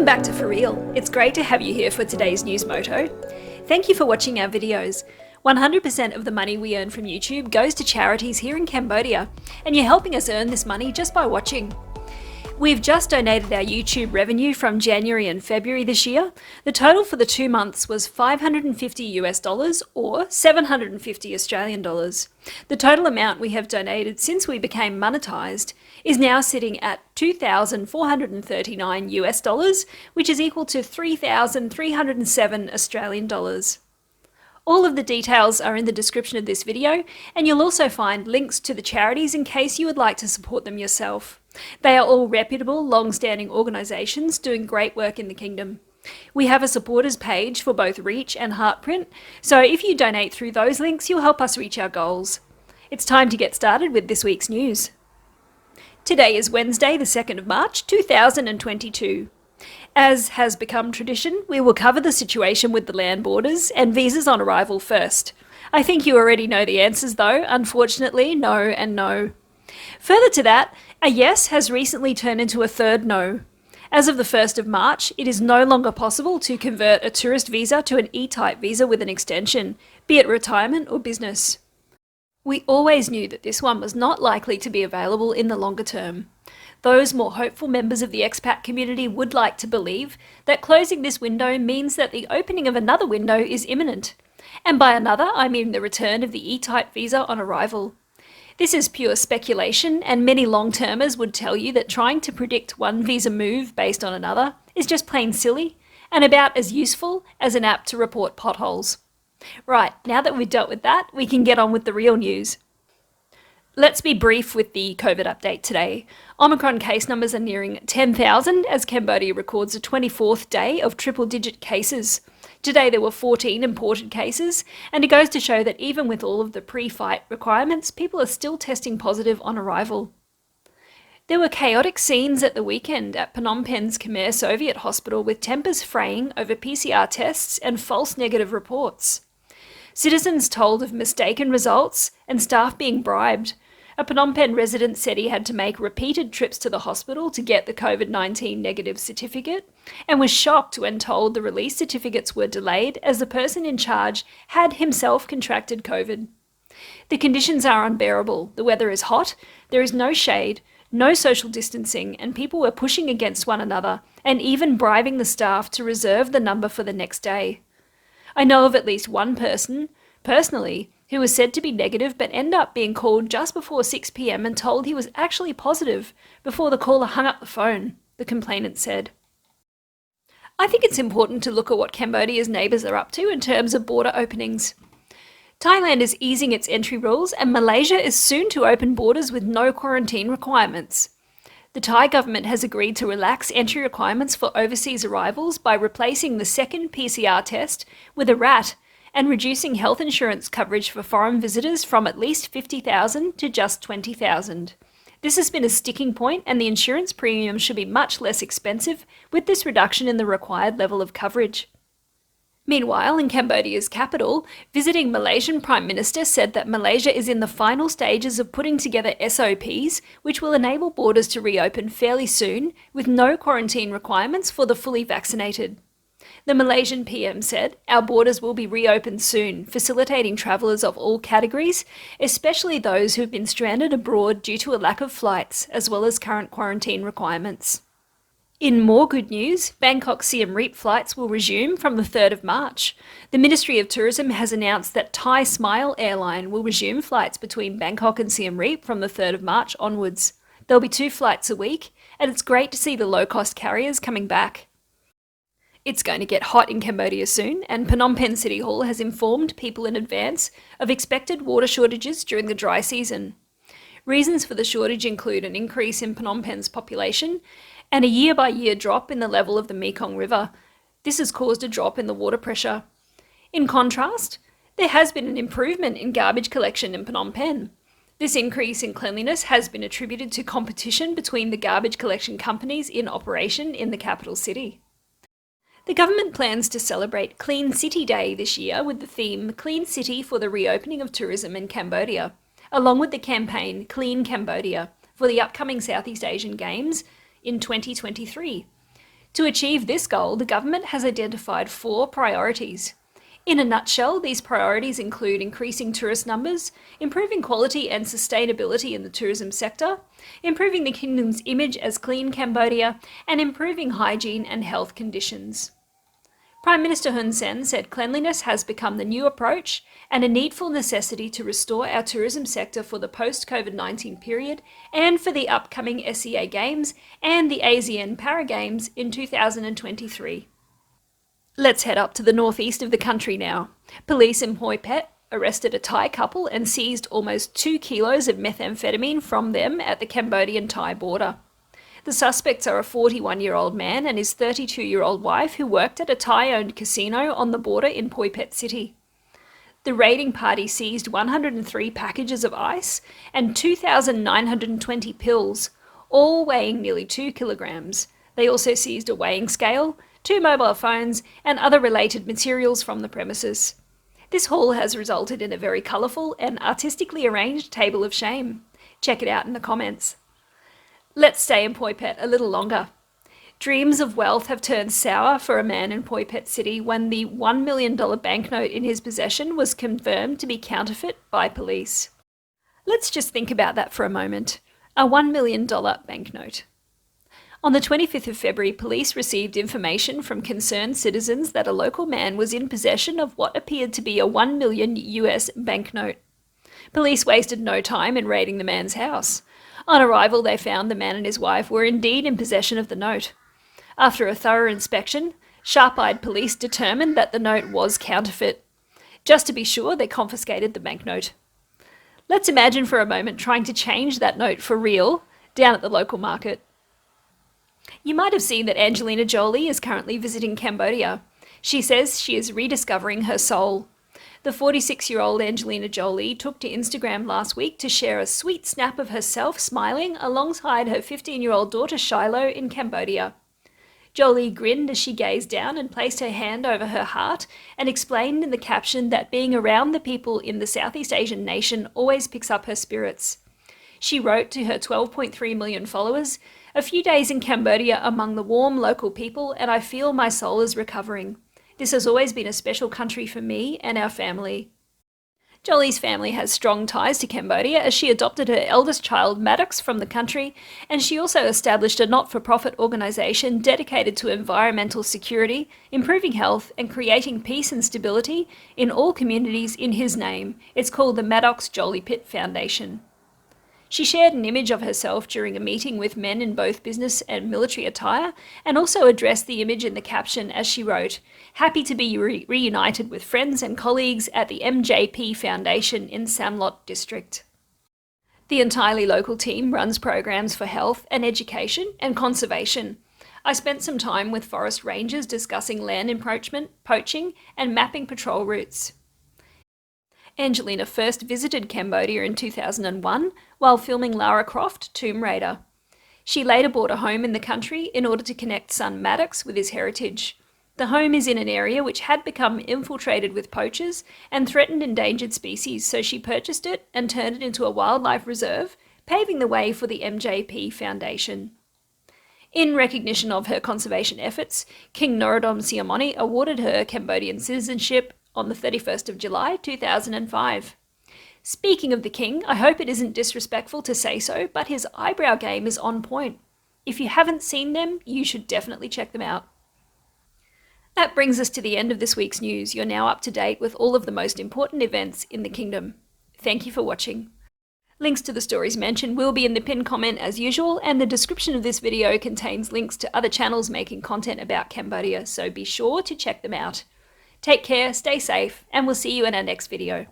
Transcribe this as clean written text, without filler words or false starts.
back to For Real. It's great to have you here for today's news moto. Thank you for watching our videos. 100% of the money we earn from YouTube goes to charities here in Cambodia, and you're helping us earn this money just by watching. We've just donated our YouTube revenue from January and February this year. The total for the 2 months was $550 or 750 Australian dollars. The total amount we have donated since we became monetized is now sitting at $2,439 which is equal to 3,307 Australian dollars. All of the details are in the description of this video, and you'll also find links to the charities in case you would like to support them yourself. They are all reputable, long-standing organisations doing great work in the kingdom. We have a supporters page for both Reach and Heartprint, so if you donate through those links, you'll help us reach our goals. It's time to get started with this week's news. Today is Wednesday, the 2nd of March, 2022. As has become tradition, we will cover the situation with the land borders and visas on arrival first. I think you already know the answers though, unfortunately, no and no. Further to that, a yes has recently turned into a third no. As of the 1st of March, it is no longer possible to convert a tourist visa to an E-type visa with an extension, be it retirement or business. We always knew that this one was not likely to be available in the longer term. Those more hopeful members of the expat community would like to believe that closing this window means that the opening of another window is imminent. And by another, I mean the return of the E-type visa on arrival. This is pure speculation, and many long-termers would tell you that trying to predict one visa move based on another is just plain silly, and about as useful as an app to report potholes. Right, now that we've dealt with that, we can get on with the real news. Let's be brief with the COVID update today. Omicron case numbers are nearing 10,000 as Cambodia records a 24th day of triple-digit cases. Today there were 14 imported cases, and it goes to show that even with all of the pre-fight requirements, people are still testing positive on arrival. There were chaotic scenes at the weekend at Phnom Penh's Khmer Soviet Hospital with tempers fraying over PCR tests and false negative reports. Citizens told of mistaken results and staff being bribed. A Phnom Penh resident said he had to make repeated trips to the hospital to get the COVID-19 negative certificate and was shocked when told the release certificates were delayed as the person in charge had himself contracted COVID. The conditions are unbearable. The weather is hot, there is no shade, no social distancing, and people were pushing against one another and even bribing the staff to reserve the number for the next day. I know of at least one person, personally, who was said to be negative but ended up being called just before 6 p.m. and told he was actually positive before the caller hung up the phone, the complainant said. I think it's important to look at what Cambodia's neighbours are up to in terms of border openings. Thailand is easing its entry rules, and Malaysia is soon to open borders with no quarantine requirements. The Thai government has agreed to relax entry requirements for overseas arrivals by replacing the second PCR test with a RAT and reducing health insurance coverage for foreign visitors from at least 50,000 to just 20,000. This has been a sticking point, and the insurance premium should be much less expensive with this reduction in the required level of coverage. Meanwhile, in Cambodia's capital, visiting Malaysian Prime Minister said that Malaysia is in the final stages of putting together SOPs which will enable borders to reopen fairly soon with no quarantine requirements for the fully vaccinated. The Malaysian PM said, "Our borders will be reopened soon, facilitating travellers of all categories, especially those who have been stranded abroad due to a lack of flights, as well as current quarantine requirements." In more good news, Bangkok Siem Reap flights will resume from the 3rd of March. The Ministry of Tourism has announced that Thai Smile Airline will resume flights between Bangkok and Siem Reap from the 3rd of March onwards. There'll be 2 flights a week, and it's great to see the low-cost carriers coming back. It's going to get hot in Cambodia soon, and Phnom Penh City Hall has informed people in advance of expected water shortages during the dry season. Reasons for the shortage include an increase in Phnom Penh's population and a year-by-year drop in the level of the Mekong River. This has caused a drop in the water pressure. In contrast, there has been an improvement in garbage collection in Phnom Penh. This increase in cleanliness has been attributed to competition between the garbage collection companies in operation in the capital city. The government plans to celebrate Clean City Day this year with the theme Clean City for the reopening of tourism in Cambodia, along with the campaign Clean Cambodia for the upcoming Southeast Asian Games in 2023. To achieve this goal, the government has identified 4 priorities. In a nutshell, these priorities include increasing tourist numbers, improving quality and sustainability in the tourism sector, improving the kingdom's image as clean Cambodia, and improving hygiene and health conditions. Prime Minister Hun Sen said cleanliness has become the new approach and a needful necessity to restore our tourism sector for the post-COVID-19 period and for the upcoming SEA Games and the ASEAN Para Games in 2023. Let's head up to the northeast of the country now. Police in Hoi Pet arrested a Thai couple and seized almost 2 kilos of methamphetamine from them at the Cambodian-Thai border. The suspects are a 41-year-old man and his 32-year-old wife who worked at a Thai-owned casino on the border in Hoi Pet City. The raiding party seized 103 packages of ice and 2,920 pills, all weighing nearly 2 kilograms. They also seized a weighing scale, 2 mobile phones, and other related materials from the premises. This haul has resulted in a very colourful and artistically arranged table of shame. Check it out in the comments. Let's stay in Hoi Pet a little longer. Dreams of wealth have turned sour for a man in Hoi Pet City when the $1 million banknote in his possession was confirmed to be counterfeit by police. Let's just think about that for a moment. A $1 million banknote. On the 25th of February, police received information from concerned citizens that a local man was in possession of what appeared to be a $1 million US banknote. Police wasted no time in raiding the man's house. On arrival, they found the man and his wife were indeed in possession of the note. After a thorough inspection, sharp-eyed police determined that the note was counterfeit. Just to be sure, they confiscated the banknote. Let's imagine for a moment trying to change that note for Riel down at the local market. You might have seen that Angelina Jolie is currently visiting Cambodia. She says she is rediscovering her soul. The 46-year-old Angelina Jolie took to Instagram last week to share a sweet snap of herself smiling alongside her 15-year-old daughter Shiloh in Cambodia. Jolie grinned as she gazed down and placed her hand over her heart and explained in the caption that being around the people in the Southeast Asian nation always picks up her spirits. She wrote to her 12.3 million followers, "A few days in Cambodia among the warm local people and I feel my soul is recovering. This has always been a special country for me and our family." Jolie's family has strong ties to Cambodia as she adopted her eldest child Maddox from the country, and she also established a not-for-profit organisation dedicated to environmental security, improving health and creating peace and stability in all communities in his name. It's called the Maddox Jolie Pitt Foundation. She shared an image of herself during a meeting with men in both business and military attire, and also addressed the image in the caption as she wrote, "Happy to be reunited with friends and colleagues at the MJP Foundation in Samlot District." The entirely local team runs programs for health and education and conservation. I spent some time with forest rangers discussing land encroachment, poaching, and mapping patrol routes. Angelina first visited Cambodia in 2001 while filming Lara Croft, Tomb Raider. She later bought a home in the country in order to connect son Maddox with his heritage. The home is in an area which had become infiltrated with poachers and threatened endangered species, so she purchased it and turned it into a wildlife reserve, paving the way for the MJP Foundation. In recognition of her conservation efforts, King Norodom Sihamoni awarded her Cambodian citizenship on the 31st of July 2005. Speaking of the king, I hope it isn't disrespectful to say so, but his eyebrow game is on point. If you haven't seen them, you should definitely check them out. That brings us to the end of this week's news. You're now up to date with all of the most important events in the kingdom. Thank you for watching. Links to the stories mentioned will be in the pinned comment as usual, and the description of this video contains links to other channels making content about Cambodia, so be sure to check them out. Take care, stay safe, and we'll see you in our next video.